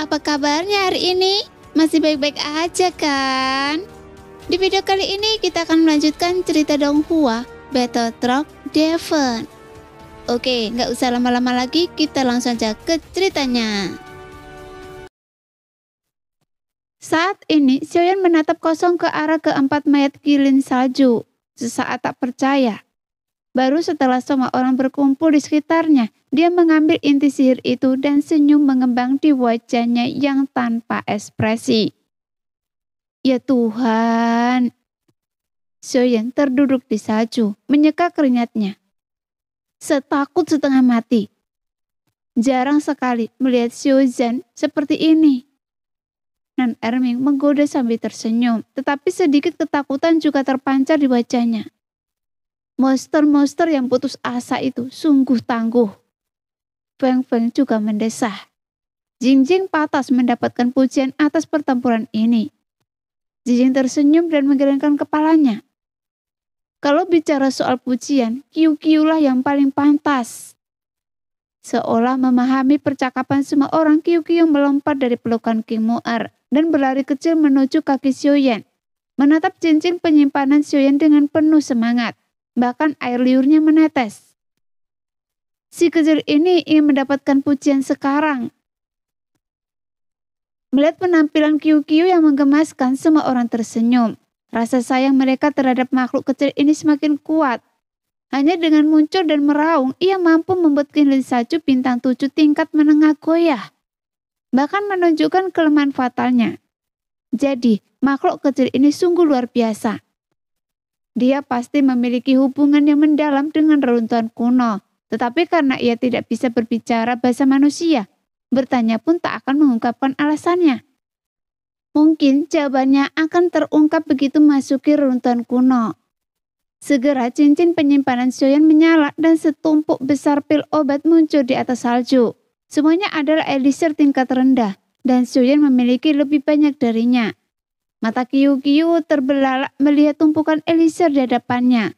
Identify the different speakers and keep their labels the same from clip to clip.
Speaker 1: apa kabarnya hari ini? Masih baik-baik aja kan? Di video kali ini kita akan melanjutkan cerita Donghua, Battle Truck Devon. Oke, nggak usah lama-lama lagi, kita langsung aja ke ceritanya. Saat ini, Xiaoyan menatap kosong ke arah keempat mayat kilin salju. Sesaat tak percaya. Baru setelah semua orang berkumpul di sekitarnya, dia mengambil inti sihir itu dan senyum mengembang di wajahnya yang tanpa ekspresi. Ya Tuhan. Xiaoyan terduduk di salju, menyeka keringatnya. Setakut setengah mati. Jarang sekali melihat Xiaoyan seperti ini. Nan Erming menggoda sambil tersenyum, tetapi sedikit ketakutan juga terpancar di wajahnya. Monster-monster yang putus asa itu sungguh tangguh. Feng Feng juga mendesah. Jingjing patas mendapatkan pujian atas pertempuran ini. Jingjing tersenyum dan menggelengkan kepalanya. Kalau bicara soal pujian, Qiu lah yang paling pantas. Seolah memahami percakapan semua orang, Qiu melompat dari pelukan King Mu'er dan berlari kecil menuju kaki Xiaoyan. Menatap cincin penyimpanan Xiaoyan dengan penuh semangat. Bahkan air liurnya menetes. Si kecil ini ingin mendapatkan pujian sekarang. Melihat penampilan Qiu yang menggemaskan, semua orang tersenyum. Rasa sayang mereka terhadap makhluk kecil ini semakin kuat. Hanya dengan muncul dan meraung, ia mampu membuat kilin salju bintang 7 tingkat menengah goyah. Bahkan menunjukkan kelemahan fatalnya. Jadi, makhluk kecil ini sungguh luar biasa. Dia pasti memiliki hubungan yang mendalam dengan reruntuhan kuno. Tetapi karena ia tidak bisa berbicara bahasa manusia, bertanya pun tak akan mengungkapkan alasannya. Mungkin jawabannya akan terungkap begitu masuki reruntuhan kuno. Segera cincin penyimpanan Xiaoyan menyala dan setumpuk besar pil obat muncul di atas salju. Semuanya adalah elixir tingkat rendah dan Xiaoyan memiliki lebih banyak darinya. Mata Qiu terbelalak melihat tumpukan elixir di hadapannya.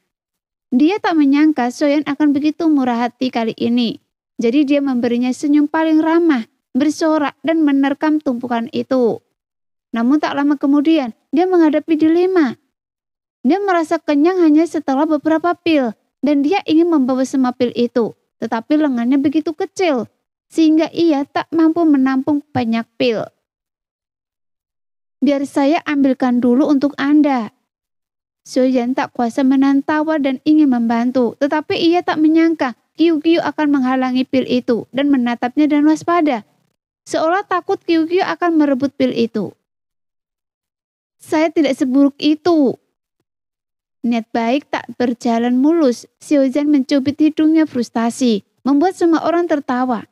Speaker 1: Dia tak menyangka Xiaoyan akan begitu murah hati kali ini. Jadi dia memberinya senyum paling ramah, bersorak dan menerkam tumpukan itu. Namun tak lama kemudian, dia menghadapi dilema. Dia merasa kenyang hanya setelah beberapa pil, dan dia ingin membawa semua pil itu. Tetapi lengannya begitu kecil, sehingga ia tak mampu menampung banyak pil. Biar saya ambilkan dulu untuk Anda. Xiaoyan tak kuasa menahan tawa dan ingin membantu, tetapi ia tak menyangka Qiu akan menghalangi pil itu dan menatapnya dan waspada. Seolah takut Qiu akan merebut pil itu. Saya tidak seburuk itu. Niat baik tak berjalan mulus. Xiaoyan mencubit hidungnya frustasi, membuat semua orang tertawa.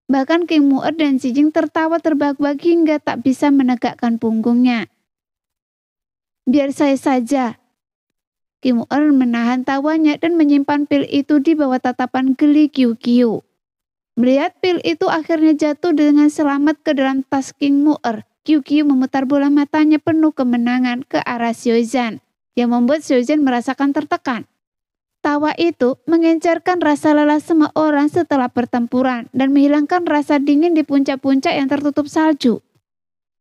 Speaker 1: Bahkan King Mu'er dan Jingjing tertawa terbahak-bahak hingga tak bisa menegakkan punggungnya. Biar saya saja. King Mu'er menahan tawanya dan menyimpan pil itu di bawah tatapan geli Qiu. Melihat pil itu akhirnya jatuh dengan selamat ke dalam tas King Mu'er, Qiu memutar bola matanya penuh kemenangan ke arah Xiaoyan, yang membuat Xiaoyan merasakan tertekan. Tawa itu mengencarkan rasa lelah semua orang setelah pertempuran dan menghilangkan rasa dingin di puncak-puncak yang tertutup salju.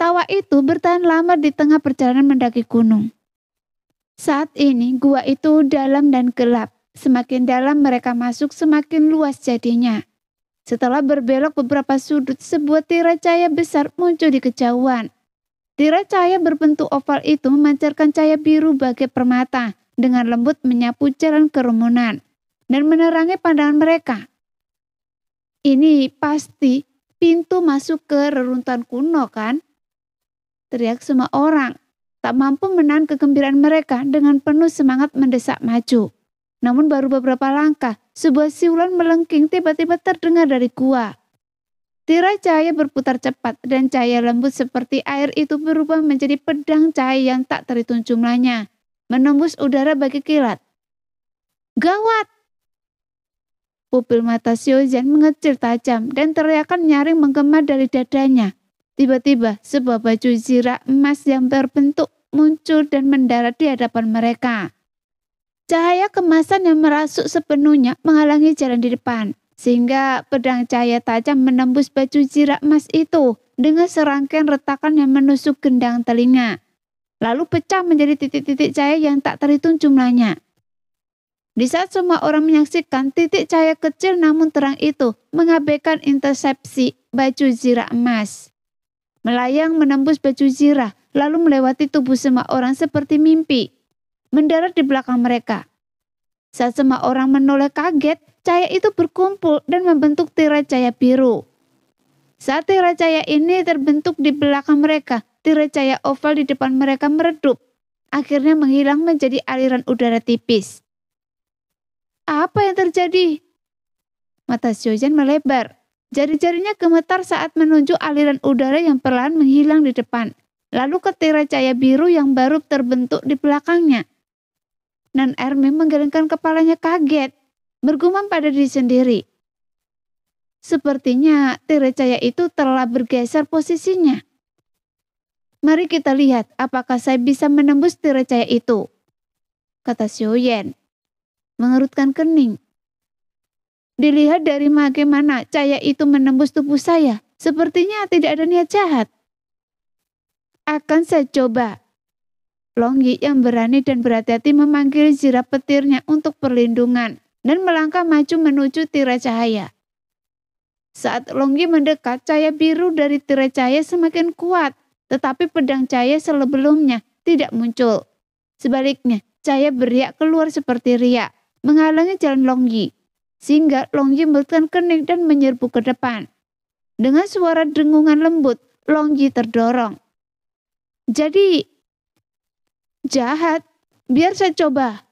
Speaker 1: Tawa itu bertahan lama di tengah perjalanan mendaki gunung. Saat ini gua itu dalam dan gelap. Semakin dalam mereka masuk, semakin luas jadinya. Setelah berbelok beberapa sudut, sebuah tirai cahaya besar muncul di kejauhan. Tirai cahaya berbentuk oval itu memancarkan cahaya biru bagai permata, dengan lembut menyapu jalan kerumunan dan menerangi pandangan mereka. Ini pasti pintu masuk ke reruntuhan kuno kan? Teriak semua orang, tak mampu menahan kegembiraan mereka dengan penuh semangat mendesak maju. Namun baru beberapa langkah, sebuah siulan melengking tiba-tiba terdengar dari gua. Tirai cahaya berputar cepat dan cahaya lembut seperti air itu berubah menjadi pedang cahaya yang tak terhitung jumlahnya. Menembus udara bagi kilat. Gawat! Pupil mata Xiaoyan mengecil tajam dan teriakan nyaring menggema dari dadanya. Tiba-tiba sebuah baju zirah emas yang berbentuk muncul dan mendarat di hadapan mereka. Cahaya kemasan yang merasuk sepenuhnya menghalangi jalan di depan, sehingga pedang cahaya tajam menembus baju zirah emas itu dengan serangkaian retakan yang menusuk gendang telinga, lalu pecah menjadi titik-titik cahaya yang tak terhitung jumlahnya. Di saat semua orang menyaksikan, titik cahaya kecil namun terang itu mengabaikan intersepsi baju zirah emas. Melayang menembus baju zirah, lalu melewati tubuh semua orang seperti mimpi, mendarat di belakang mereka. Saat semua orang menoleh kaget, cahaya itu berkumpul dan membentuk tirai cahaya biru. Saat tirai cahaya ini terbentuk di belakang mereka, tirai cahaya oval di depan mereka meredup, akhirnya menghilang menjadi aliran udara tipis. Apa yang terjadi? Mata Xiaoyan melebar. Jari-jarinya gemetar saat menunjuk aliran udara yang perlahan menghilang di depan, lalu ke tirai cahaya biru yang baru terbentuk di belakangnya. Nan Ermi menggelengkan kepalanya kaget, bergumam pada diri sendiri. Sepertinya tirai cahaya itu telah bergeser posisinya. Mari kita lihat apakah saya bisa menembus tirai cahaya itu, kata Xiaoyan, mengerutkan kening. Dilihat dari bagaimana cahaya itu menembus tubuh saya, sepertinya tidak ada niat jahat. Akan saya coba. Longyi yang berani dan berhati-hati memanggil zirah petirnya untuk perlindungan dan melangkah maju menuju tirai cahaya. Saat Longyi mendekat, cahaya biru dari tirai cahaya semakin kuat, tetapi pedang cahaya sebelumnya tidak muncul. Sebaliknya, cahaya beriak keluar seperti riak, menghalangi jalan Longyi, sehingga Longyi membalikan kening dan menyerbu ke depan. Dengan suara dengungan lembut, Longyi terdorong. Jadi, jahat, biar saya coba.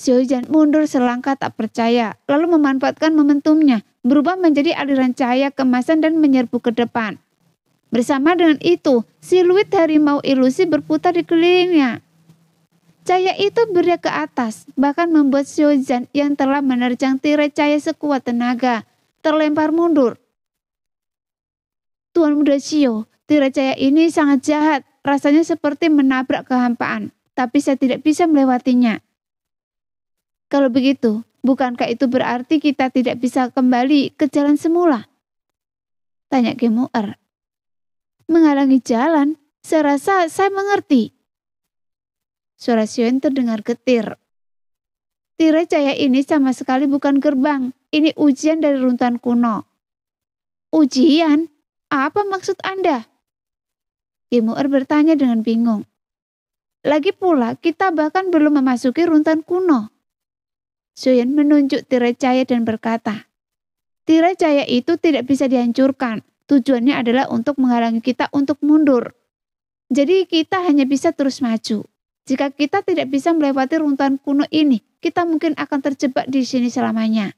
Speaker 1: Xiaoyan mundur selangkah tak percaya, lalu memanfaatkan momentumnya, berubah menjadi aliran cahaya kemasan dan menyerbu ke depan. Bersama dengan itu, siluet harimau ilusi berputar di kelilingnya. Cahaya itu beriak ke atas, bahkan membuat Xiaoyan yang telah menerjang tirai cahaya sekuat tenaga, terlempar mundur. Tuan Muda Xiao, tirai cahaya ini sangat jahat, rasanya seperti menabrak kehampaan, tapi saya tidak bisa melewatinya. Kalau begitu, bukankah itu berarti kita tidak bisa kembali ke jalan semula? Tanya Gemuer. Menghalangi jalan? Saya rasa saya mengerti. Suara Xiaoyan terdengar getir. Tirai cahaya ini sama sekali bukan gerbang, ini ujian dari runtuhan kuno. Ujian? Apa maksud Anda? Gemuer bertanya dengan bingung. Lagi pula, kita bahkan belum memasuki runtuhan kuno. Xiaoyan menunjuk tirai cahaya dan berkata, tirai cahaya itu tidak bisa dihancurkan. Tujuannya adalah untuk menghalangi kita untuk mundur. Jadi kita hanya bisa terus maju. Jika kita tidak bisa melewati runtuhan kuno ini, kita mungkin akan terjebak di sini selamanya.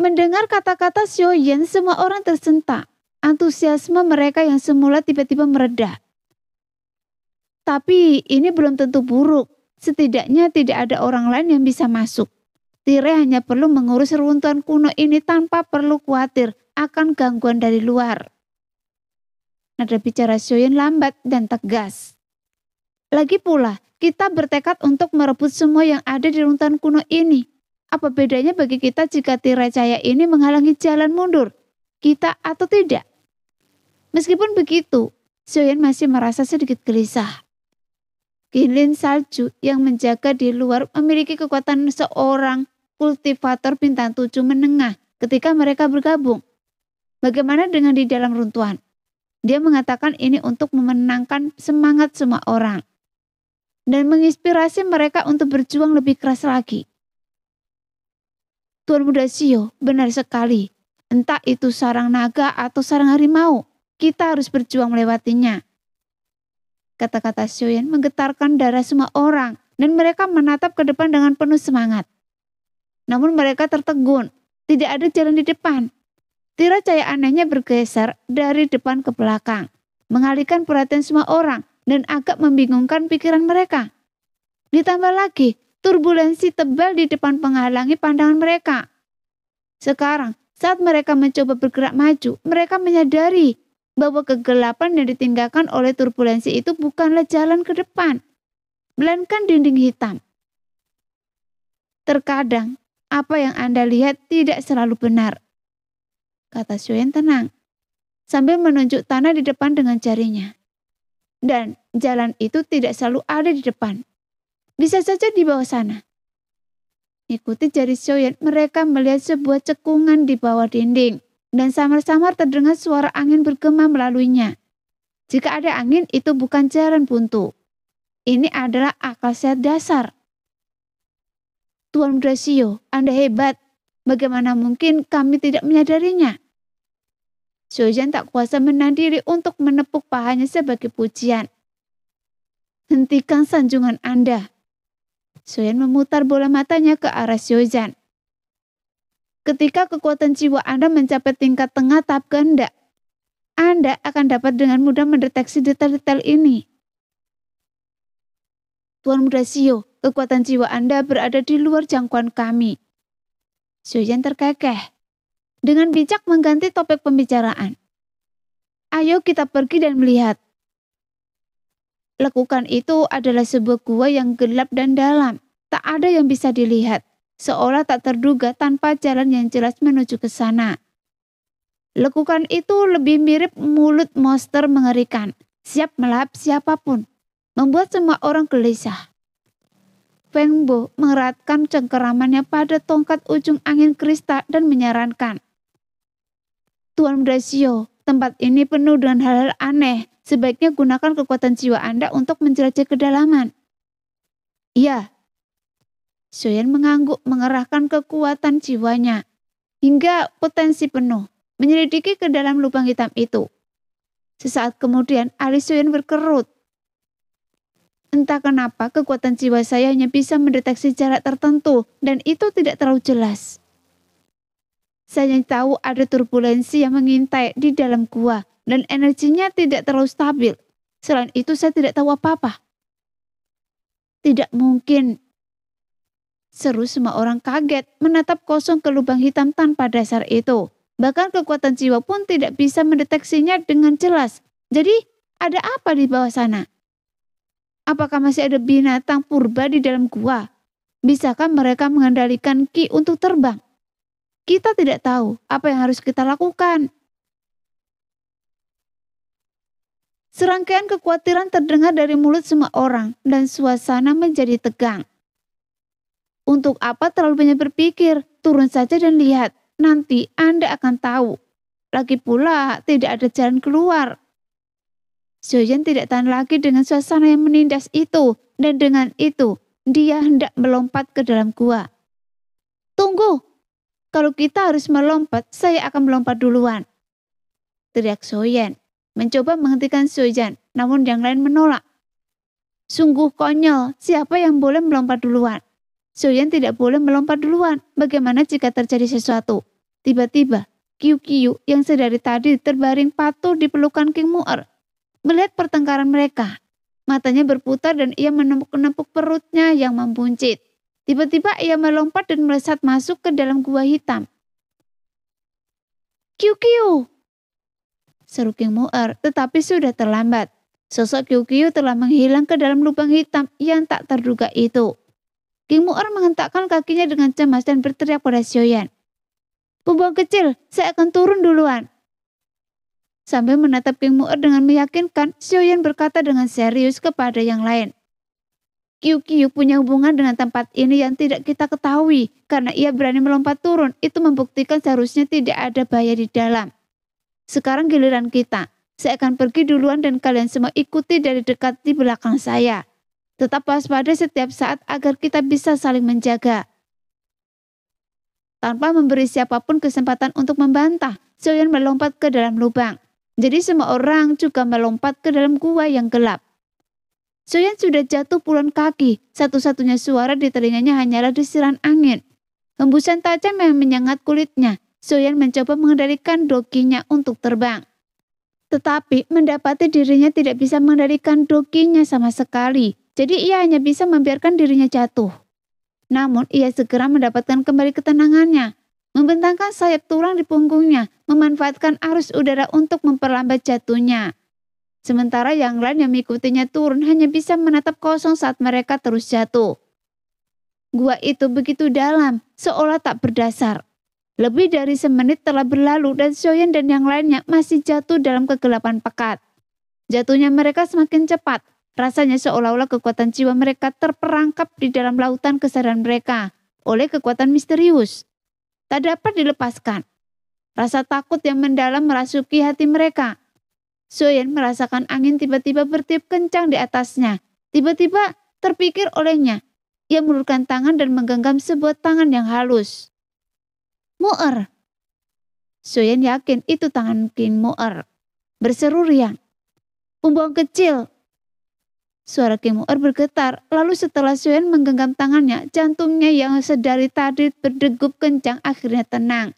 Speaker 1: Mendengar kata-kata Xiaoyan, semua orang tersentak. Antusiasme mereka yang semula tiba-tiba mereda. Tapi ini belum tentu buruk. Setidaknya tidak ada orang lain yang bisa masuk. Tirai hanya perlu mengurus runtuhan kuno ini tanpa perlu khawatir akan gangguan dari luar. Nada bicara Xiaoyan lambat dan tegas. Lagi pula, kita bertekad untuk merebut semua yang ada di runtuhan kuno ini. Apa bedanya bagi kita jika tirai cahaya ini menghalangi jalan mundur? Kita atau tidak? Meskipun begitu, Xiaoyan masih merasa sedikit gelisah. Kinlin salju yang menjaga di luar memiliki kekuatan seorang kultivator bintang 7 menengah ketika mereka bergabung. Bagaimana dengan di dalam runtuhan? Dia mengatakan ini untuk memenangkan semangat semua orang dan menginspirasi mereka untuk berjuang lebih keras lagi. Tuan Muda Xiao, benar sekali. Entah itu sarang naga atau sarang harimau, kita harus berjuang melewatinya. Kata-kata Xiaoyan menggetarkan darah semua orang dan mereka menatap ke depan dengan penuh semangat. Namun mereka tertegun, tidak ada jalan di depan. Tirai cahaya anehnya bergeser dari depan ke belakang, mengalihkan perhatian semua orang dan agak membingungkan pikiran mereka. Ditambah lagi, turbulensi tebal di depan menghalangi pandangan mereka. Sekarang, saat mereka mencoba bergerak maju, mereka menyadari bahwa kegelapan yang ditinggalkan oleh turbulensi itu bukanlah jalan ke depan, melainkan dinding hitam. Terkadang, Apa yang Anda lihat tidak selalu benar, kata Xiaoyan tenang, sambil menunjuk tanah di depan dengan jarinya. Dan jalan itu tidak selalu ada di depan. Bisa saja di bawah sana. Ikuti jari Xiaoyan, mereka melihat sebuah cekungan di bawah dinding, dan samar-samar terdengar suara angin bergema melaluinya. Jika ada angin, itu bukan jalan buntu. Ini adalah akal sehat dasar. Tuan Muda Xiao, Anda hebat. Bagaimana mungkin kami tidak menyadarinya? Xiaoyan tak kuasa menahan diri untuk menepuk pahanya sebagai pujian. Hentikan sanjungan Anda. Xiaoyan memutar bola matanya ke arah Xiaoyan. Ketika kekuatan jiwa Anda mencapai tingkat tengah tahap kehendak, Anda akan dapat dengan mudah mendeteksi detail-detail ini. Tuan Muda Xiao, kekuatan jiwa Anda berada di luar jangkauan kami. Xiaoyan terkekeh. Dengan bijak mengganti topik pembicaraan. Ayo kita pergi dan melihat. Lekukan itu adalah sebuah gua yang gelap dan dalam. Tak ada yang bisa dilihat. Seolah tak terduga tanpa jalan yang jelas menuju ke sana. Lekukan itu lebih mirip mulut monster mengerikan. Siap melahap siapapun. Membuat semua orang gelisah. Feng Bo mengeratkan cengkeramannya pada tongkat ujung angin kristal dan menyarankan. Tuan Muda Xiao, tempat ini penuh dengan hal-hal aneh. Sebaiknya gunakan kekuatan jiwa Anda untuk menjelajah kedalaman. Iya. Xiaoyan mengangguk mengerahkan kekuatan jiwanya. Hingga potensi penuh. Menyelidiki ke dalam lubang hitam itu. Sesaat kemudian alis Xiaoyan berkerut. Entah kenapa kekuatan jiwa saya hanya bisa mendeteksi jarak tertentu. Dan itu tidak terlalu jelas. Saya tahu ada turbulensi yang mengintai di dalam gua dan energinya tidak terlalu stabil. Selain itu saya tidak tahu apa-apa. Tidak mungkin. Seru semua orang kaget menatap kosong ke lubang hitam tanpa dasar itu. Bahkan kekuatan jiwa pun tidak bisa mendeteksinya dengan jelas. Jadi ada apa di bawah sana? Apakah masih ada binatang purba di dalam gua? Bisakah mereka mengendalikan Ki untuk terbang? Kita tidak tahu apa yang harus kita lakukan. Serangkaian kekhawatiran terdengar dari mulut semua orang dan suasana menjadi tegang. Untuk apa terlalu banyak berpikir? Turun saja dan lihat. Nanti Anda akan tahu. Lagi pula tidak ada jalan keluar. Xiaoyan tidak tahan lagi dengan suasana yang menindas itu. Dan dengan itu, dia hendak melompat ke dalam gua. Tunggu! Kalau kita harus melompat, saya akan melompat duluan. Teriak Xiaoyan, mencoba menghentikan Xiaoyan, namun yang lain menolak. Sungguh konyol, siapa yang boleh melompat duluan? Xiaoyan tidak boleh melompat duluan. Bagaimana jika terjadi sesuatu? Tiba-tiba, Qiu yang sedari tadi terbaring patuh di pelukan King Mu'er. Melihat pertengkaran mereka, matanya berputar dan ia menepuk-nepuk perutnya yang membuncit. Tiba-tiba ia melompat dan melesat masuk ke dalam gua hitam. Qiu! Seru King Mu'er, tetapi sudah terlambat. Sosok Qiu telah menghilang ke dalam lubang hitam yang tak terduga itu. King Mu'er menghentakkan kakinya dengan cemas dan berteriak pada Xiaoyan. Pembuang kecil, saya akan turun duluan. Sambil menatap King Mu'er dengan meyakinkan, Xiaoyan berkata dengan serius kepada yang lain. Qiu punya hubungan dengan tempat ini yang tidak kita ketahui. Karena ia berani melompat turun, itu membuktikan seharusnya tidak ada bahaya di dalam. Sekarang giliran kita. Saya akan pergi duluan dan kalian semua ikuti dari dekat di belakang saya. Tetap waspada setiap saat agar kita bisa saling menjaga. Tanpa memberi siapapun kesempatan untuk membantah, Xiaoyan melompat ke dalam lubang. Jadi semua orang juga melompat ke dalam gua yang gelap. Xiaoyan sudah jatuh puluhan kaki, satu-satunya suara di telinganya hanyalah desiran angin. Hembusan tajam yang menyengat kulitnya, Xiaoyan mencoba mengendalikan dokinya untuk terbang. Tetapi mendapati dirinya tidak bisa mengendalikan dokinya sama sekali, jadi ia hanya bisa membiarkan dirinya jatuh. Namun ia segera mendapatkan kembali ketenangannya, membentangkan sayap tulang di punggungnya, memanfaatkan arus udara untuk memperlambat jatuhnya. Sementara yang lain yang mengikutinya turun hanya bisa menatap kosong saat mereka terus jatuh. Gua itu begitu dalam, seolah tak berdasar. Lebih dari semenit telah berlalu dan Xiaoyan dan yang lainnya masih jatuh dalam kegelapan pekat. Jatuhnya mereka semakin cepat. Rasanya seolah-olah kekuatan jiwa mereka terperangkap di dalam lautan kesadaran mereka oleh kekuatan misterius. Tak dapat dilepaskan. Rasa takut yang mendalam merasuki hati mereka. Xiaoyan merasakan angin tiba-tiba bertiup kencang di atasnya. Tiba-tiba terpikir olehnya. Ia mengulurkan tangan dan menggenggam sebuah tangan yang halus. Mu'er. Xiaoyan yakin itu tangan King Mu'er. Berseru riang. Pembuang kecil. Suara King Mu'er bergetar, lalu setelah Xiaoyan menggenggam tangannya, jantungnya yang sedari tadi berdegup kencang akhirnya tenang.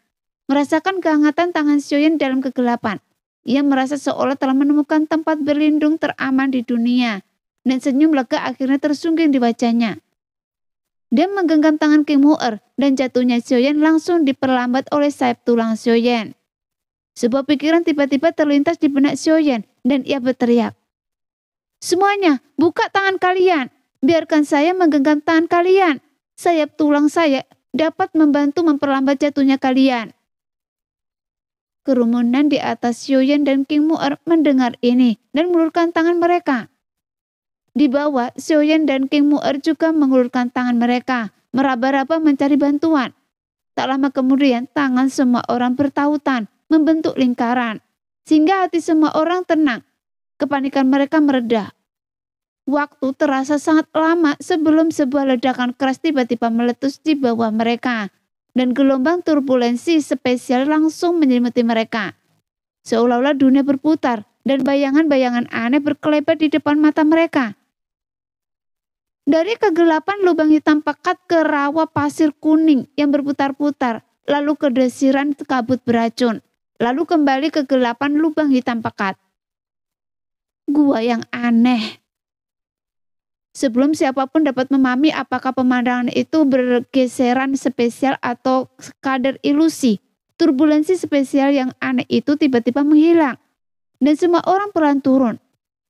Speaker 1: Merasakan kehangatan tangan Xiaoyan dalam kegelapan. Ia merasa seolah telah menemukan tempat berlindung teraman di dunia, dan senyum lega akhirnya tersungging di wajahnya. Dia menggenggam tangan King Mu'er dan jatuhnya Xiaoyan langsung diperlambat oleh sayap tulang Xiaoyan. Sebuah pikiran tiba-tiba terlintas di benak Xiaoyan dan ia berteriak. Semuanya, buka tangan kalian. Biarkan saya menggenggam tangan kalian. Sayap tulang saya dapat membantu memperlambat jatuhnya kalian. Kerumunan di atas Xiaoyan dan King Mu'er mendengar ini dan mengulurkan tangan mereka. Di bawah, Xiaoyan dan King Mu'er juga mengulurkan tangan mereka, meraba-raba mencari bantuan. Tak lama kemudian, tangan semua orang bertautan, membentuk lingkaran, sehingga hati semua orang tenang. Kepanikan mereka mereda. Waktu terasa sangat lama sebelum sebuah ledakan keras tiba-tiba meletus di bawah mereka, dan gelombang turbulensi spesial langsung menyelimuti mereka. Seolah-olah dunia berputar, dan bayangan-bayangan aneh berkelebat di depan mata mereka. Dari kegelapan lubang hitam pekat ke rawa pasir kuning yang berputar-putar, lalu ke desiran kabut beracun, lalu kembali ke kegelapan lubang hitam pekat. Gua yang aneh. Sebelum siapapun dapat memahami apakah pemandangan itu bergeseran spesial atau sekadar ilusi, turbulensi spesial yang aneh itu tiba-tiba menghilang, dan semua orang perlahan turun.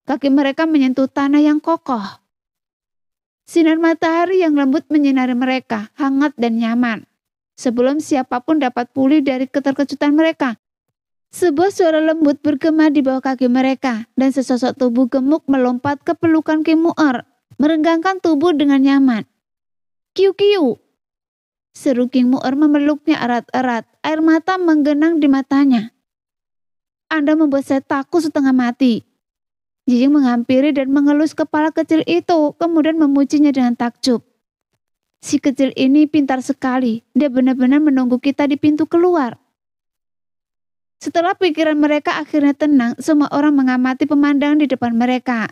Speaker 1: Kaki mereka menyentuh tanah yang kokoh. Sinar matahari yang lembut menyinari mereka, hangat dan nyaman. Sebelum siapapun dapat pulih dari keterkejutan mereka, sebuah suara lembut bergema di bawah kaki mereka, dan sesosok tubuh gemuk melompat ke pelukan King Mu'er, merenggangkan tubuh dengan nyaman. Kiu-kiu! Seru King Mu'er memeluknya erat-erat, air mata menggenang di matanya. Anda membuat saya takut setengah mati. Jijing menghampiri dan mengelus kepala kecil itu, kemudian memujinya dengan takjub. Si kecil ini pintar sekali, dia benar-benar menunggu kita di pintu keluar. Setelah pikiran mereka akhirnya tenang, semua orang mengamati pemandangan di depan mereka.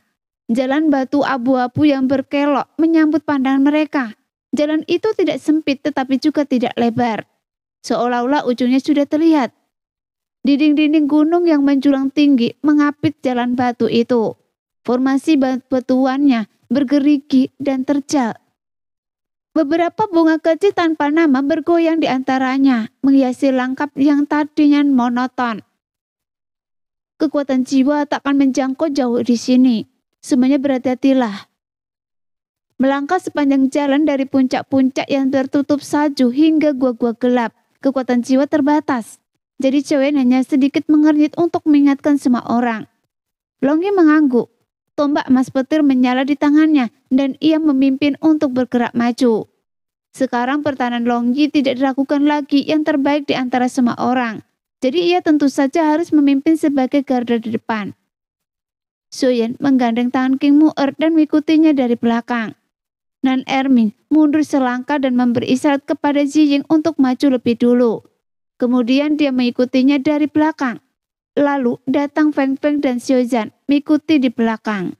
Speaker 1: Jalan batu abu-abu yang berkelok menyambut pandangan mereka. Jalan itu tidak sempit tetapi juga tidak lebar. Seolah-olah ujungnya sudah terlihat. Dinding-dinding gunung yang menjulang tinggi mengapit jalan batu itu. Formasi batuannya bergerigi dan terjal. Beberapa bunga kecil tanpa nama bergoyang di antaranya, menghiasi langkap yang tadinya monoton. Kekuatan jiwa tak akan menjangkau jauh di sini. Semuanya berhati-hatilah. Melangkah sepanjang jalan dari puncak-puncak yang tertutup salju hingga gua-gua gelap, kekuatan jiwa terbatas. Jadi Xiaoyan hanya sedikit mengernyit untuk mengingatkan semua orang. Longyi mengangguk. Tombak emas petir menyala di tangannya dan ia memimpin untuk bergerak maju. Sekarang pertahanan Longyi tidak diragukan lagi yang terbaik di antara semua orang. Jadi ia tentu saja harus memimpin sebagai garda di depan. Xiaoyan menggandeng tangan King Mu'er dan mengikutinya dari belakang. Nan Erming mundur selangkah dan memberi isyarat kepada Ziying untuk maju lebih dulu. Kemudian dia mengikutinya dari belakang. Lalu datang Feng Feng dan Xiaozhan mengikuti di belakang.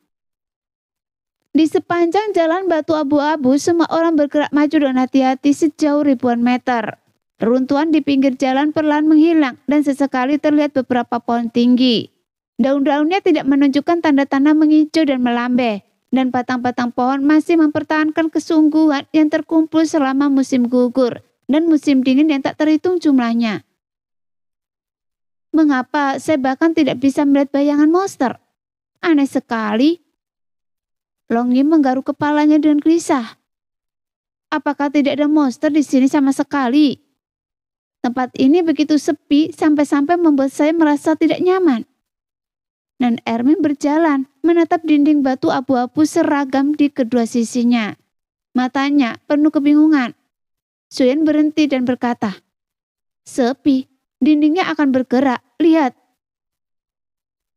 Speaker 1: Di sepanjang jalan batu abu-abu, semua orang bergerak maju dengan hati-hati sejauh ribuan meter. Reruntuhan di pinggir jalan perlahan menghilang dan sesekali terlihat beberapa pohon tinggi. Daun-daunnya tidak menunjukkan tanda-tanda menghijau dan melambai, dan batang-batang pohon masih mempertahankan kesungguhan yang terkumpul selama musim gugur dan musim dingin yang tak terhitung jumlahnya. Mengapa saya bahkan tidak bisa melihat bayangan monster? Aneh sekali. Longyi menggaruk kepalanya dengan gelisah. apakah tidak ada monster di sini sama sekali? Tempat ini begitu sepi sampai-sampai membuat saya merasa tidak nyaman. Dan Ermin berjalan, menatap dinding batu abu-abu seragam di kedua sisinya. Matanya penuh kebingungan. Soyan berhenti dan berkata, "Sepi, dindingnya akan bergerak, lihat."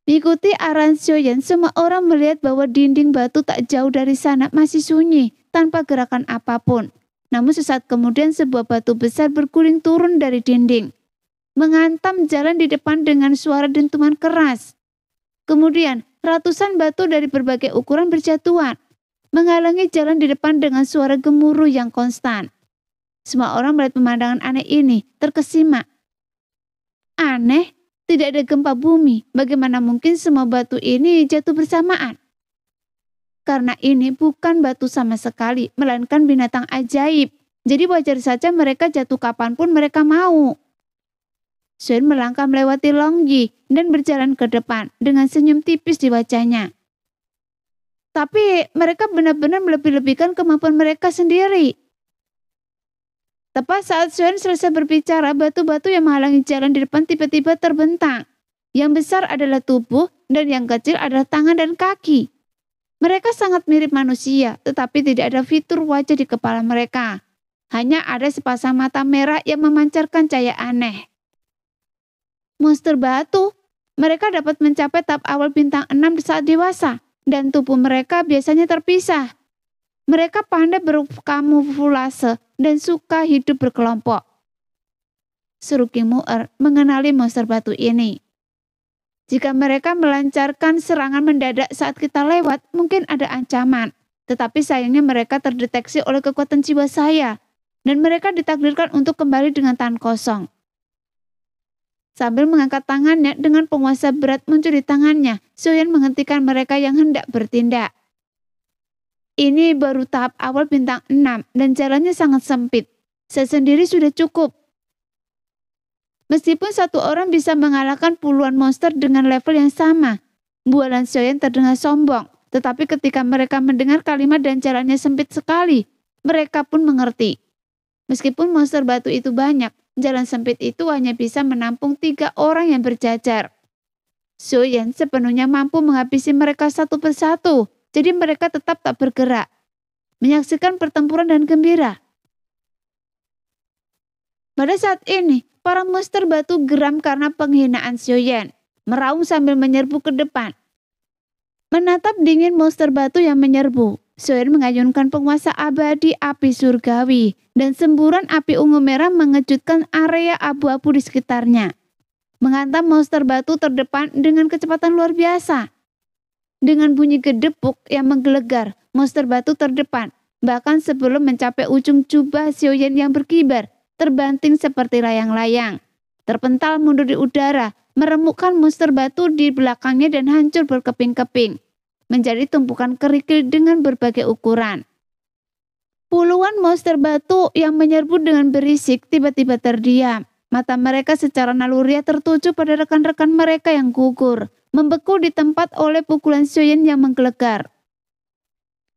Speaker 1: Mengikuti arahan Soyan, semua orang melihat bahwa dinding batu tak jauh dari sana masih sunyi, tanpa gerakan apapun. Namun sesaat kemudian sebuah batu besar berguling turun dari dinding, menghantam jalan di depan dengan suara dentuman keras. Kemudian ratusan batu dari berbagai ukuran berjatuhan, menghalangi jalan di depan dengan suara gemuruh yang konstan. Semua orang melihat pemandangan aneh ini, terkesima. Aneh, tidak ada gempa bumi, bagaimana mungkin semua batu ini jatuh bersamaan? Karena ini bukan batu sama sekali, melainkan binatang ajaib. Jadi wajar saja mereka jatuh kapanpun mereka mau. Soyan melangkah melewati Longyi dan berjalan ke depan dengan senyum tipis di wajahnya. Tapi mereka benar-benar melebih-lebihkan kemampuan mereka sendiri. Tepat saat Soyan selesai berbicara, batu-batu yang menghalangi jalan di depan tiba-tiba terbentang. Yang besar adalah tubuh dan yang kecil adalah tangan dan kaki. Mereka sangat mirip manusia, tetapi tidak ada fitur wajah di kepala mereka. Hanya ada sepasang mata merah yang memancarkan cahaya aneh. Monster batu. Mereka dapat mencapai tahap awal bintang 6 saat dewasa, dan tubuh mereka biasanya terpisah. Mereka pandai berkamuflase dan suka hidup berkelompok. Seru Kimuer mengenali monster batu ini. Jika mereka melancarkan serangan mendadak saat kita lewat, mungkin ada ancaman. Tetapi sayangnya mereka terdeteksi oleh kekuatan jiwa saya, dan mereka ditakdirkan untuk kembali dengan tangan kosong. Sambil mengangkat tangannya dengan penguasa berat muncul di tangannya, Soyan menghentikan mereka yang hendak bertindak. Ini baru tahap awal bintang 6 dan jalannya sangat sempit. Saya sendiri sudah cukup. Meskipun satu orang bisa mengalahkan puluhan monster dengan level yang sama, bualan Soyan terdengar sombong. Tetapi ketika mereka mendengar kalimat dan jalannya sempit sekali, mereka pun mengerti. Meskipun monster batu itu banyak, jalan sempit itu hanya bisa menampung 3 orang yang berjajar. Soyan sepenuhnya mampu menghabisi mereka satu persatu, jadi mereka tetap tak bergerak, menyaksikan pertempuran dan gembira. Pada saat ini, para monster batu geram karena penghinaan Soyan, meraung sambil menyerbu ke depan. Menatap dingin monster batu yang menyerbu, Soyan mengayunkan penguasa abadi api surgawi, dan semburan api ungu merah mengejutkan area abu-abu di sekitarnya. Menghantam monster batu terdepan dengan kecepatan luar biasa. Dengan bunyi gedebuk yang menggelegar, monster batu terdepan, bahkan sebelum mencapai ujung jubah Soyan yang berkibar, terbanting seperti layang-layang. Terpental mundur di udara, meremukkan monster batu di belakangnya dan hancur berkeping-keping, menjadi tumpukan kerikil dengan berbagai ukuran. Puluhan monster batu yang menyerbu dengan berisik tiba-tiba terdiam. Mata mereka secara naluriah tertuju pada rekan-rekan mereka yang gugur, membeku di tempat oleh pukulan Soyan yang menggelegar.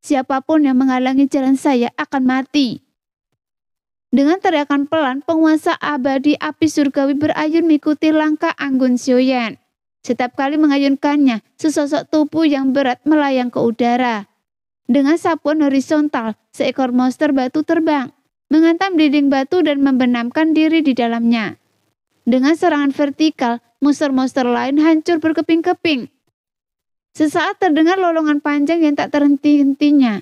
Speaker 1: Siapapun yang menghalangi jalan saya akan mati. Dengan teriakan pelan, penguasa abadi api surgawi berayun mengikuti langkah anggun Soyan. Setiap kali mengayunkannya, sesosok tubuh yang berat melayang ke udara. Dengan sapuan horizontal, seekor monster batu terbang, menghantam dinding batu dan membenamkan diri di dalamnya. Dengan serangan vertikal, monster-monster lain hancur berkeping-keping. Sesaat terdengar lolongan panjang yang tak terhenti-hentinya.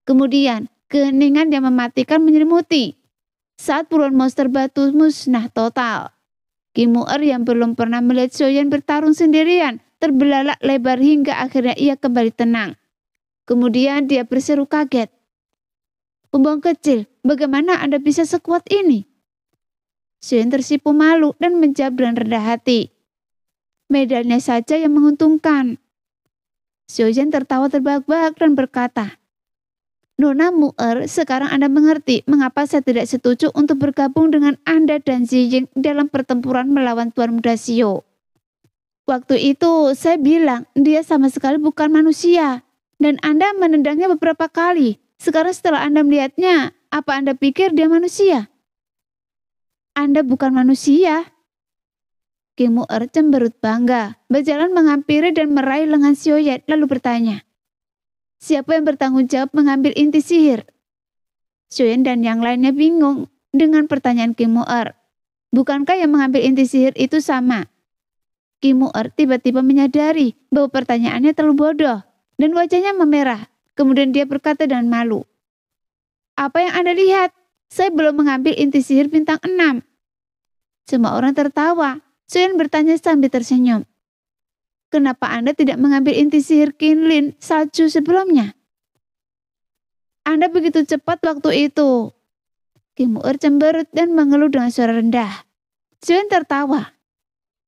Speaker 1: Kemudian, keheningan yang mematikan menyelimuti. Saat puluhan monster batu musnah total. Kimuer yang belum pernah melihat Soyan bertarung sendirian, terbelalak lebar hingga akhirnya ia kembali tenang. Kemudian dia berseru kaget. "Pembohong kecil, bagaimana Anda bisa sekuat ini?" Soyan tersipu malu dan menjawab dengan rendah hati. "Medannya saja yang menguntungkan." Soyan tertawa terbahak-bahak dan berkata, "Nona Muer, sekarang Anda mengerti mengapa saya tidak setuju untuk bergabung dengan Anda dan Ziying dalam pertempuran melawan Tuan Muda Xio. Waktu itu saya bilang dia sama sekali bukan manusia, dan Anda menendangnya beberapa kali. Sekarang setelah Anda melihatnya, Apa Anda pikir dia manusia? Anda bukan manusia. Ki Mu'er cemberut bangga, berjalan menghampiri dan meraih lengan Xiaoyan lalu bertanya, siapa yang bertanggung jawab mengambil inti sihir? Xiaoyan dan yang lainnya bingung dengan pertanyaan Ki Mu'er. Bukankah yang mengambil inti sihir itu sama? Ki Mu'er tiba-tiba menyadari bahwa pertanyaannya terlalu bodoh dan wajahnya memerah. Kemudian dia berkata dengan malu, apa yang Anda lihat? Saya belum mengambil inti sihir bintang 6. Semua orang tertawa. Xiaoyan bertanya sambil tersenyum. Kenapa Anda tidak mengambil inti sihir Qinlin salju sebelumnya? Anda begitu cepat waktu itu. Ki Mu'er cemberut dan mengeluh dengan suara rendah. Xiaoyan tertawa.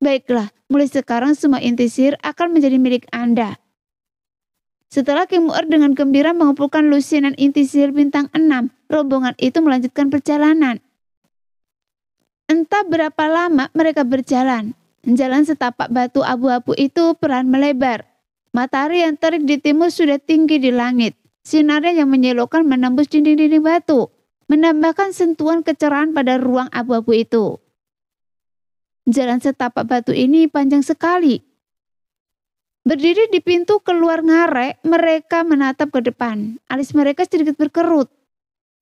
Speaker 1: Baiklah, mulai sekarang semua inti sihir akan menjadi milik Anda. Setelah Ki Mu'er dengan gembira mengumpulkan lusinan inti sihir bintang 6, rombongan itu melanjutkan perjalanan. Entah berapa lama mereka berjalan. Jalan setapak batu abu-abu itu perlahan melebar. Matahari yang terik di timur sudah tinggi di langit. Sinarnya yang menyilaukan menembus dinding-dinding batu, menambahkan sentuhan kecerahan pada ruang abu-abu itu. Jalan setapak batu ini panjang sekali. Berdiri di pintu keluar ngarai, mereka menatap ke depan. Alis mereka sedikit berkerut.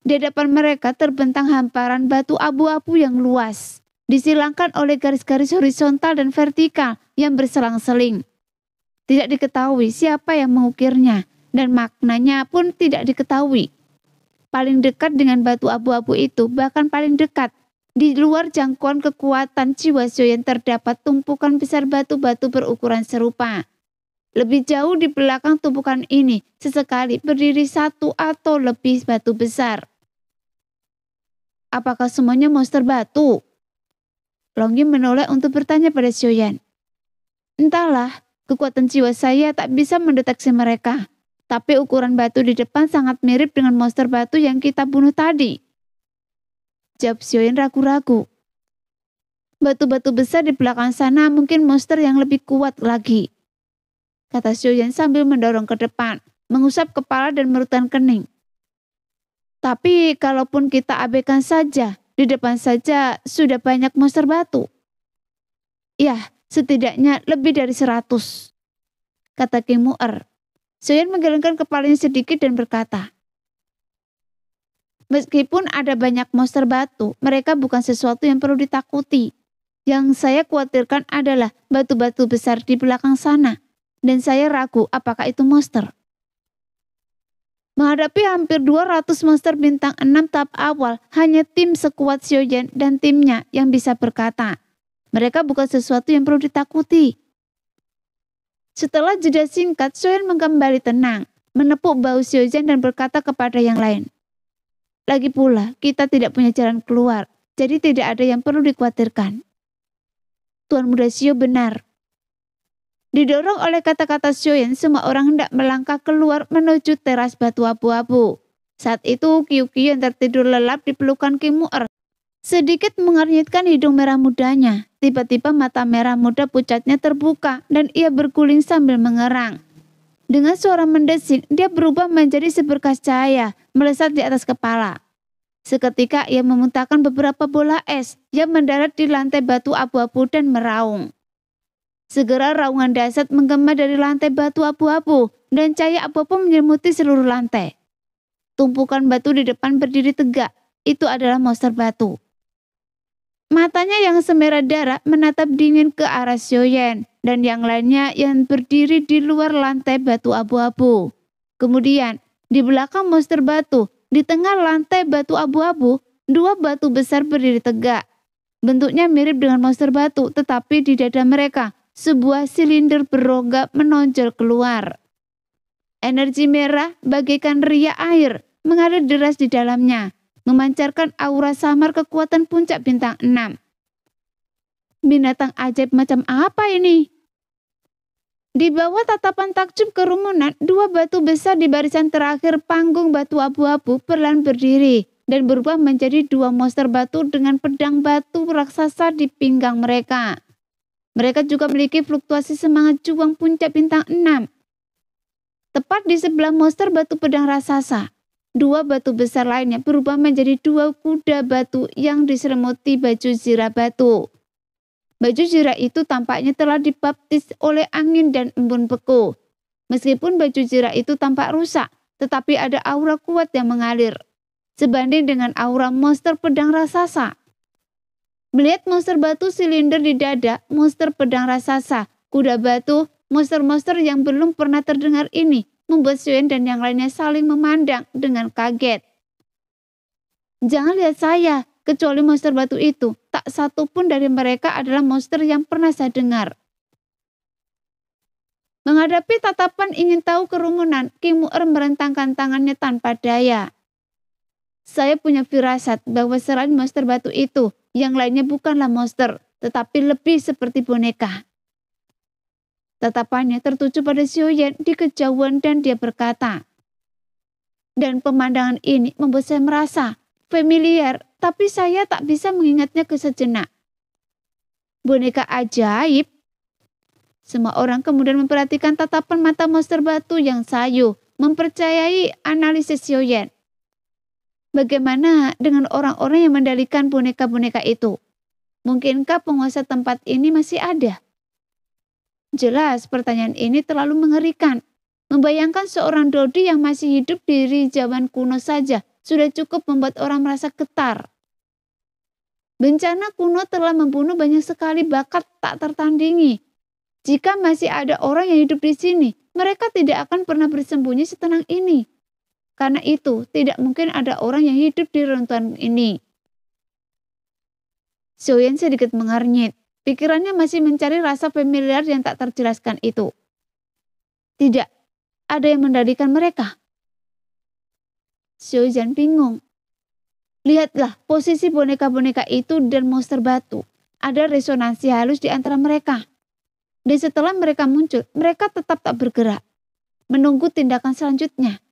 Speaker 1: Di hadapan mereka terbentang hamparan batu abu-abu yang luas, disilangkan oleh garis-garis horizontal dan vertikal yang berselang-seling. Tidak diketahui siapa yang mengukirnya, dan maknanya pun tidak diketahui. Paling dekat dengan batu abu-abu itu, bahkan paling dekat, di luar jangkauan kekuatan jiwa Xiaoyan terdapat tumpukan besar batu-batu berukuran serupa. Lebih jauh di belakang tumpukan ini, sesekali berdiri satu atau lebih batu besar. Apakah semuanya monster batu? Longyi menoleh untuk bertanya pada Xiaoyan. Entahlah, kekuatan jiwa saya tak bisa mendeteksi mereka. Tapi ukuran batu di depan sangat mirip dengan monster batu yang kita bunuh tadi. Jawab Xiaoyan ragu-ragu. Batu-batu besar di belakang sana mungkin monster yang lebih kuat lagi, kata Xiaoyan sambil mendorong ke depan, mengusap kepala dan merutkan kening. Tapi kalaupun kita abaikan saja, di depan saja sudah banyak monster batu. Ya, setidaknya lebih dari 100, kata Ki Mu'er. Xiaoyan menggelengkan kepalanya sedikit dan berkata, meskipun ada banyak monster batu, mereka bukan sesuatu yang perlu ditakuti. Yang saya khawatirkan adalah batu-batu besar di belakang sana, dan saya ragu apakah itu monster. Menghadapi hampir 200 monster bintang 6 tahap awal, hanya tim sekuat Xiaoyan dan timnya yang bisa berkata, mereka bukan sesuatu yang perlu ditakuti. Setelah jeda singkat, Xiaoyan kembali tenang, menepuk bahu Xiaoyan dan berkata kepada yang lain, lagi pula, kita tidak punya jalan keluar, jadi tidak ada yang perlu dikhawatirkan. Tuan Muda Xiao benar. Didorong oleh kata-kata Xiaoyan, semua orang hendak melangkah keluar menuju teras batu abu-abu. Saat itu, Qiu-Qiu yang tertidur lelap di pelukan Ki Mu'er sedikit mengernyitkan hidung merah mudanya. Tiba-tiba mata merah muda pucatnya terbuka dan ia berguling sambil mengerang. Dengan suara mendesing, dia berubah menjadi seberkas cahaya melesat di atas kepala. Seketika ia memuntahkan beberapa bola es yang mendarat di lantai batu abu-abu dan meraung. Segera raungan dahsyat menggema dari lantai batu abu-abu dan cahaya abu-abu menyelimuti seluruh lantai. Tumpukan batu di depan berdiri tegak. Itu adalah monster batu. Matanya yang semerah darah menatap dingin ke arah Xiaoyan dan yang lainnya yang berdiri di luar lantai batu abu-abu. Kemudian, di belakang monster batu, di tengah lantai batu abu-abu, dua batu besar berdiri tegak. Bentuknya mirip dengan monster batu, tetapi di dada mereka, sebuah silinder berongga menonjol keluar. Energi merah bagaikan riak air mengalir deras di dalamnya, memancarkan aura samar kekuatan puncak bintang 6. Binatang ajaib macam apa ini? Di bawah tatapan takjub kerumunan, dua batu besar di barisan terakhir panggung batu abu-abu perlahan berdiri dan berubah menjadi dua monster batu dengan pedang batu raksasa di pinggang mereka. Mereka juga memiliki fluktuasi semangat juang puncak bintang 6. Tepat di sebelah monster batu pedang raksasa, Dua batu besar lainnya berubah menjadi dua kuda batu yang diselimuti baju zirah batu. Baju zirah itu tampaknya telah dibaptis oleh angin dan embun beku. Meskipun baju zirah itu tampak rusak, tetapi ada aura kuat yang mengalir, sebanding dengan aura monster pedang raksasa. Melihat monster batu silinder di dada, monster pedang raksasa, kuda batu, monster-monster yang belum pernah terdengar ini, membuat Xiaoyan dan yang lainnya saling memandang dengan kaget. Jangan lihat saya, kecuali monster batu itu, tak satu pun dari mereka adalah monster yang pernah saya dengar. Menghadapi tatapan ingin tahu kerumunan, King Mu'er merentangkan tangannya tanpa daya. Saya punya firasat bahwa selain monster batu itu, yang lainnya bukanlah monster, tetapi lebih seperti boneka. Tatapannya tertuju pada Xiaoyan di kejauhan dan dia berkata, dan pemandangan ini membuat saya merasa familiar, tapi saya tak bisa mengingatnya sejenak. Boneka ajaib. Semua orang kemudian memperhatikan tatapan mata monster batu yang sayu, mempercayai analisis Xiaoyan. Bagaimana dengan orang-orang yang mendalikan boneka-boneka itu? Mungkinkah penguasa tempat ini masih ada? Jelas pertanyaan ini terlalu mengerikan. Membayangkan seorang Dodi yang masih hidup dari zaman kuno saja sudah cukup membuat orang merasa getar. Bencana kuno telah membunuh banyak sekali bakat tak tertandingi. Jika masih ada orang yang hidup di sini, mereka tidak akan pernah bersembunyi setenang ini. Karena itu, tidak mungkin ada orang yang hidup di reruntuhan ini. Xiaoyan sedikit mengernyit. Pikirannya masih mencari rasa familiar yang tak terjelaskan itu. Tidak, ada yang mendalikan mereka. Xiaoyan bingung. Lihatlah posisi boneka-boneka itu dan monster batu. Ada resonansi halus di antara mereka. Dan setelah mereka muncul, mereka tetap tak bergerak. Menunggu tindakan selanjutnya.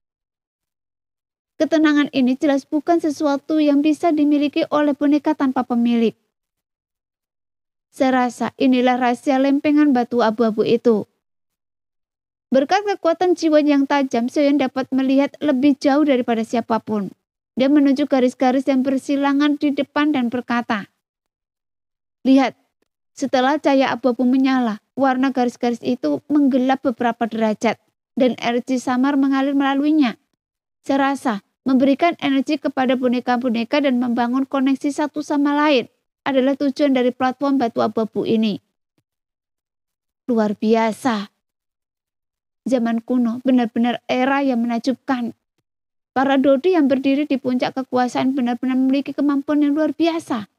Speaker 1: Ketenangan ini jelas bukan sesuatu yang bisa dimiliki oleh boneka tanpa pemilik. Saya rasa inilah rahasia lempengan batu abu-abu itu. Berkat kekuatan jiwa yang tajam, Xiaoyan dapat melihat lebih jauh daripada siapapun. Dia menuju garis-garis yang bersilangan di depan dan berkata, lihat, setelah cahaya abu-abu menyala, warna garis-garis itu menggelap beberapa derajat dan energi samar mengalir melaluinya. Saya rasa memberikan energi kepada boneka-boneka dan membangun koneksi satu sama lain adalah tujuan dari platform batu abu-abu ini. Luar biasa. Zaman kuno benar-benar era yang menakjubkan. Para Dodi yang berdiri di puncak kekuasaan benar-benar memiliki kemampuan yang luar biasa.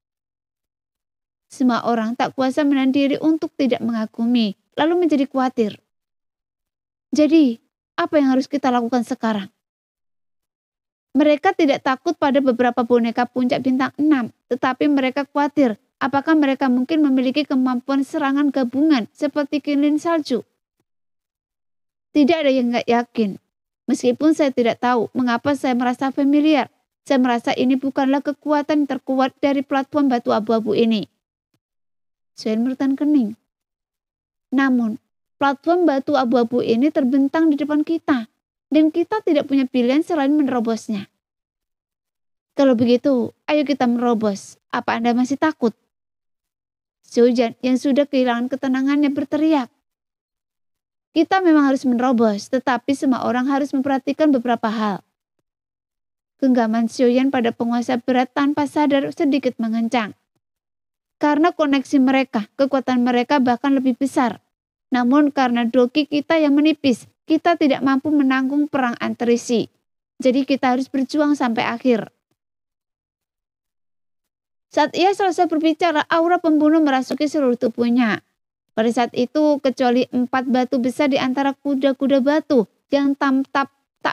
Speaker 1: Semua orang tak kuasa menahan diri untuk tidak mengagumi, lalu menjadi khawatir. Jadi, apa yang harus kita lakukan sekarang? Mereka tidak takut pada beberapa boneka puncak bintang 6, tetapi mereka khawatir apakah mereka mungkin memiliki kemampuan serangan gabungan seperti Kinlin Salju. Tidak ada yang gak yakin. Meskipun saya tidak tahu mengapa saya merasa familiar, saya merasa ini bukanlah kekuatan terkuat dari platform batu abu-abu ini. Xiaoyan mertan kening. Namun, platform batu abu-abu ini terbentang di depan kita. Dan kita tidak punya pilihan selain menerobosnya. Kalau begitu, ayo kita merobos. Apa Anda masih takut? Xiaoyan yang sudah kehilangan ketenangannya berteriak. Kita memang harus menerobos, tetapi semua orang harus memperhatikan beberapa hal. Genggaman Xiaoyan pada penguasa berat tanpa sadar sedikit mengencang. Karena koneksi mereka, kekuatan mereka bahkan lebih besar. Namun karena doki kita yang menipis, kita tidak mampu menanggung perang antarisi. Jadi kita harus berjuang sampai akhir. Saat ia selesai berbicara, aura pembunuh merasuki seluruh tubuhnya. Pada saat itu, kecuali 4 batu besar di antara kuda-kuda batu yang tak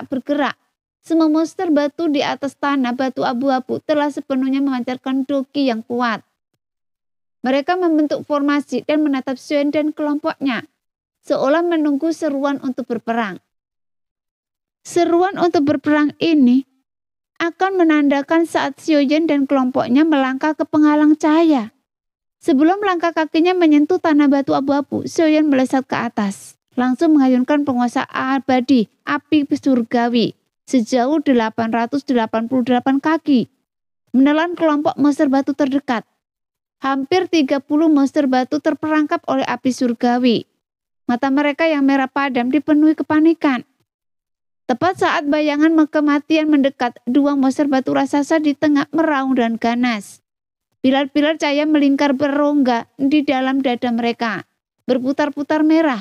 Speaker 1: bergerak. Semua monster batu di atas tanah batu abu-abu telah sepenuhnya memancarkan doki yang kuat. Mereka membentuk formasi dan menatap Xiaoyan dan kelompoknya, seolah menunggu seruan untuk berperang. Seruan untuk berperang ini akan menandakan saat Xiaoyan dan kelompoknya melangkah ke penghalang cahaya. Sebelum langkah kakinya menyentuh tanah batu abu-abu, Xiaoyan melesat ke atas, langsung menghayunkan penguasa abadi, api surgawi. sejauh 888 kaki, menelan kelompok monster batu terdekat. Hampir 30 monster batu terperangkap oleh api surgawi. Mata mereka yang merah padam dipenuhi kepanikan. Tepat saat bayangan kematian mendekat, dua monster batu raksasa di tengah meraung dan ganas. Pilar-pilar cahaya melingkar berongga di dalam dada mereka, berputar-putar merah,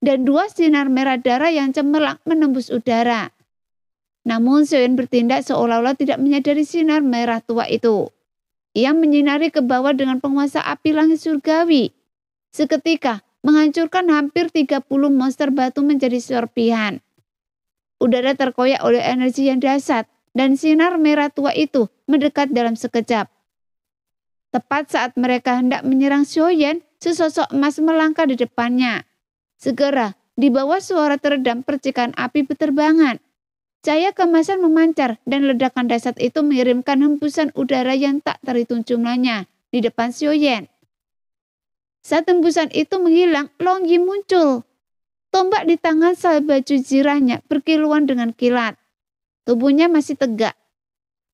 Speaker 1: dan dua sinar merah darah yang cemerlang menembus udara. Namun Xiaoyan bertindak seolah-olah tidak menyadari sinar merah tua itu. Ia menyinari ke bawah dengan penguasa api langit surgawi. Seketika menghancurkan hampir 30 monster batu menjadi serpihan. Udara terkoyak oleh energi yang dahsyat dan sinar merah tua itu mendekat dalam sekejap. Tepat saat mereka hendak menyerang Xiaoyan, sesosok emas melangkah di depannya. Segera, di bawah suara teredam percikan api beterbangan. Cahaya kemasan memancar dan ledakan dahsyat itu mengirimkan hembusan udara yang tak terhitung jumlahnya di depan Xiaoyan. Saat hembusan itu menghilang, Long Yi muncul. Tombak di tangan baju zirahnya berkilauan dengan kilat. Tubuhnya masih tegak.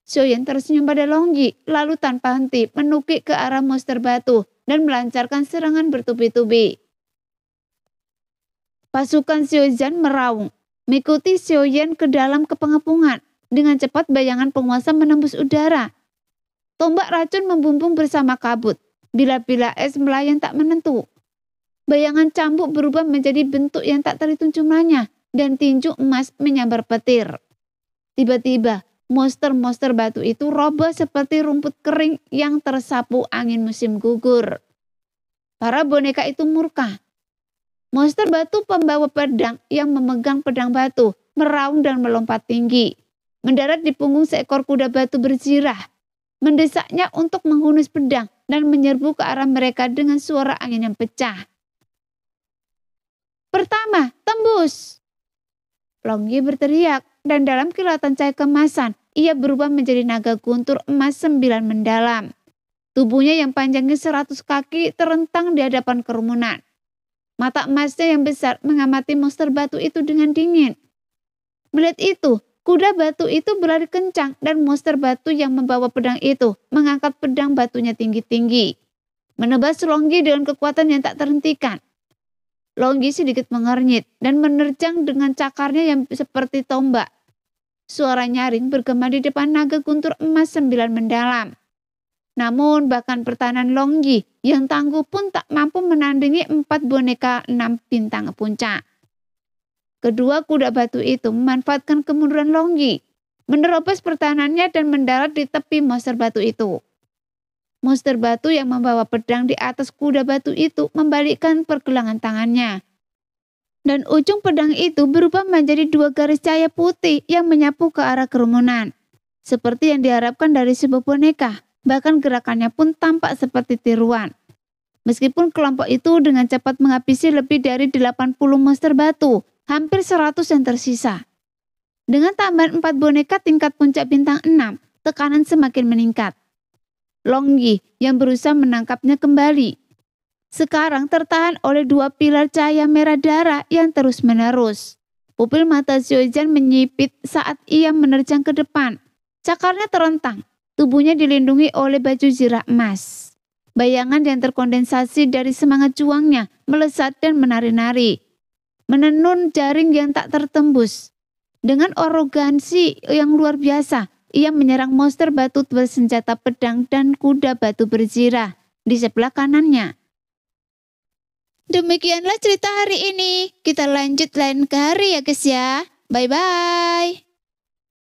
Speaker 1: Xiaoyan tersenyum pada Long Yi, lalu tanpa henti menukik ke arah monster batu dan melancarkan serangan bertubi-tubi. Pasukan Xiaoyan meraung, mengikuti Xiaoyan ke dalam kepengepungan. Dengan cepat bayangan penguasa menembus udara. Tombak racun membumbung bersama kabut. Bila-bila es melayang tak menentu. Bayangan cambuk berubah menjadi bentuk yang tak terhitung jumlahnya, dan tinju emas menyambar petir. Tiba-tiba, monster-monster batu itu roboh seperti rumput kering yang tersapu angin musim gugur. Para boneka itu murka. Monster batu pembawa pedang yang memegang pedang batu meraung dan melompat tinggi. Mendarat di punggung seekor kuda batu berzirah. Mendesaknya untuk menghunus pedang dan menyerbu ke arah mereka dengan suara angin yang pecah. Pertama, tembus! Long Yi berteriak dan dalam kilatan cahaya kemasan, ia berubah menjadi naga guntur emas 9 mendalam. Tubuhnya yang panjangnya 100 kaki terentang di hadapan kerumunan. Mata emasnya yang besar mengamati monster batu itu dengan dingin. Melihat itu, kuda batu itu berlari kencang dan monster batu yang membawa pedang itu mengangkat pedang batunya tinggi-tinggi. Menebas Long Yi dengan kekuatan yang tak terhentikan. Long Yi sedikit mengernyit dan menerjang dengan cakarnya yang seperti tombak. Suara nyaring bergema di depan naga guntur emas 9 mendalam. Namun bahkan pertahanan Long Yi yang tangguh pun tak mampu menandingi 4 boneka 6 bintang puncak. Kedua kuda batu itu memanfaatkan kemunduran Long Yi, menerobos pertahanannya dan mendarat di tepi monster batu itu. Monster batu yang membawa pedang di atas kuda batu itu membalikkan pergelangan tangannya. Dan ujung pedang itu berubah menjadi 2 garis cahaya putih yang menyapu ke arah kerumunan. Seperti yang diharapkan dari sebuah boneka. Bahkan gerakannya pun tampak seperti tiruan. Meskipun kelompok itu dengan cepat menghabisi lebih dari 80 monster batu, hampir 100 yang tersisa. Dengan tambahan 4 boneka tingkat puncak bintang 6, tekanan semakin meningkat. Long Yi yang berusaha menangkapnya kembali. Sekarang tertahan oleh 2 pilar cahaya merah darah yang terus-menerus. Pupil mata Xiaoyan menyipit saat ia menerjang ke depan. Cakarnya terentang. Tubuhnya dilindungi oleh baju zirah emas. Bayangan yang terkondensasi dari semangat juangnya melesat dan menari-nari. Menenun jaring yang tak tertembus. Dengan arogansi yang luar biasa, ia menyerang monster batu bersenjata pedang dan kuda batu berzirah di sebelah kanannya. Demikianlah cerita hari ini. Kita lanjut lain hari ya guys ya. Bye-bye.